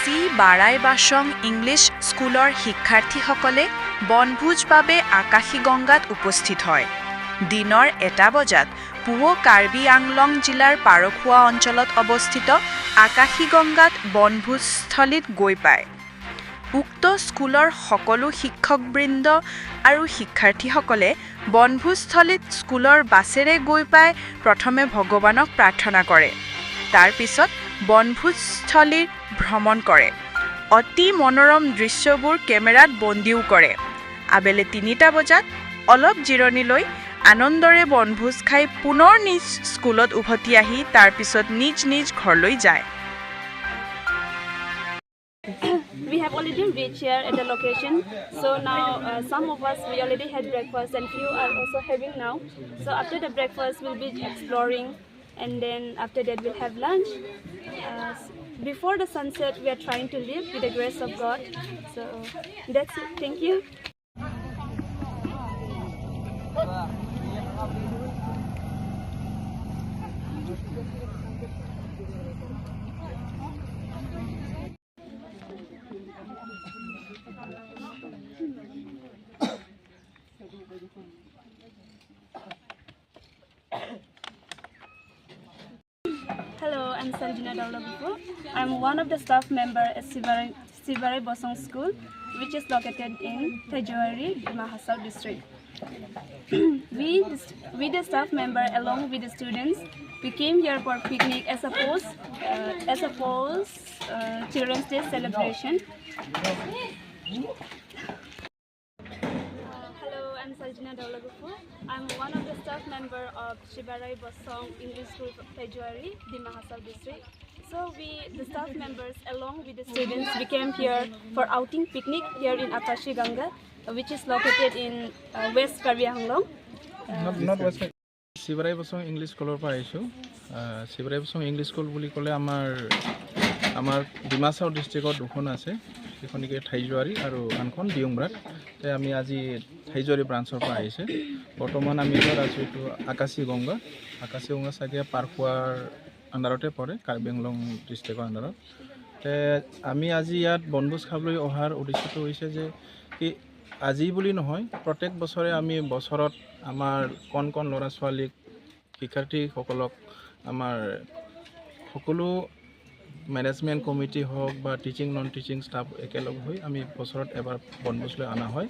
C বাৰাইবাচং English স্কুলৰ শিক্ষাৰ্থীসকলে বনভোজ বাবে আকাশীগংগাত উপস্থিত হয়। দিনৰ 1টা বজাত পুৱ কাৰ্বি আংলং জিলাৰ পাৰখোৱা অঞ্চলত অৱস্থিত আকাশীগংগাত বনভোজস্থলীত গৈ পায়। উক্ত স্কুলৰ সকলো শিক্ষকবৃন্দ আৰু শিক্ষাৰ্থীসকলে বনভোজস্থলীত স্কুলৰ বাছেৰে গৈ পাই প্ৰথমে ভগৱানক প্ৰাৰ্থনা কৰে। তাৰ পিছত বনভোজস্থলীৰ ভ্ৰমণ কৰে। অতি মনোৰম দৃশ্যবোৰ কেমেৰাত বন্দীও কৰে। আবেলি 3টা বজাত অলপ জিৰণি লৈ আনন্দৰে বনভোজ খাই পুনৰ নিজ স্কুলত উভতি আহি তাৰ পিছত নিজ নিজ ঘৰলৈ যায়। We have already reached here at the location, so now some of us we already had breakfast and few are also having now. So after the breakfast we'll be exploring, and then after that we'll have lunch. Before the sunset we are trying to live with the grace of God. So that's it. Thank you. Hello, I'm Sanjina Daulabupo. I'm one of the staff member at Sibarai-Bosong School, which is located in Thaijawari, Mahasau district. we the staff member along with the students, we came here for picnic as a post Children's Day celebration. Hello, I'm Sanjina Daulabupo. I'm one of the staff member of Sibarai-Bosong English School, Thaijawari, Mahasau district. So the staff members along with the students, we came here for outing picnic here in Akashiganga, which is located in West Karbi Anglong. Not West. Sibarai-Bosong English School পৰা আহিছোঁ। Sibarai-Bosong English School বুলি ক'লে আমাৰ ডিমাচাও ডিষ্ট্ৰিক্টত দুখন আছে। সেইখনকে ঠাইজুৱাৰী আৰু আনখন দিউংব্ৰাত। আমি আজি ঠাইজুৱাৰী ব্ৰাঞ্চৰ পৰা আহিছে। বৰ্তমান আমি ইয়াত আছোঁ এইটো আকাশীগংগা চাগে পাৰখোৱাৰ আণ্ডাৰতে পৰে, কাৰ্বি আংলং ডিষ্ট্ৰিক্টৰ আণ্ডাৰত। আমি আজি ইয়াত বনভোজ খাবলৈ অহাৰ উদ্দেশ্যটো হৈছে যে কি আজি বুলি নহয়, প্ৰত্যেক বছৰে আমি বছৰত আমাৰ কণ ল'ৰা ছোৱালীক শিক্ষাৰ্থীসকলক আমাৰ সকলো মেনেজমেণ্ট কমিটি হওক বা টিচিং নন টিচিং ষ্টাফ একেলগ হৈ আমি বছৰত এবাৰ বনভোজলৈ অনা হয়।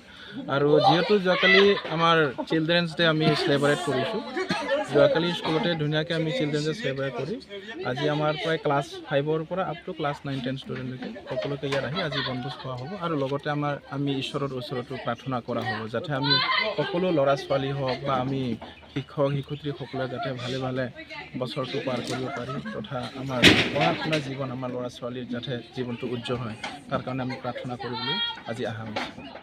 আৰু যিহেতু যোৱাকালি আমাৰ চিলড্ৰেনছ ডে আমি চেলিব্ৰেট কৰিছোঁ, যোৱাকালি স্কুলতে ধুনীয়াকৈ আমি চিলড্ৰেনছ ডে চেলিব্ৰেট কৰি আজি আমাৰ প্ৰায় ক্লাছ 5ৰ পৰা আপ টু ক্লাছ 9-10 ষ্টুডেণ্টলৈকে সকলোকে ইয়াত আহি আজি বনভোজ খোৱা হ'ব। আৰু লগতে আমি ঈশ্বৰৰ ওচৰতো প্ৰাৰ্থনা কৰা হ'ব যাতে আমি সকলো ল'ৰা ছোৱালী হওক বা আমি শিক্ষক শিক্ষয়িত্ৰীসকলে যাতে ভালে ভালে বছৰটো পাৰ কৰিব পাৰি, তথা আমাৰ পঢ়া শুনা জীৱন আমাৰ ল'ৰা ছোৱালীৰ যাতে জীৱনটো উজ্জ্বল হয় তাৰ কাৰণে আমি প্ৰাৰ্থনা কৰিবলৈ আজি অহা হৈছে।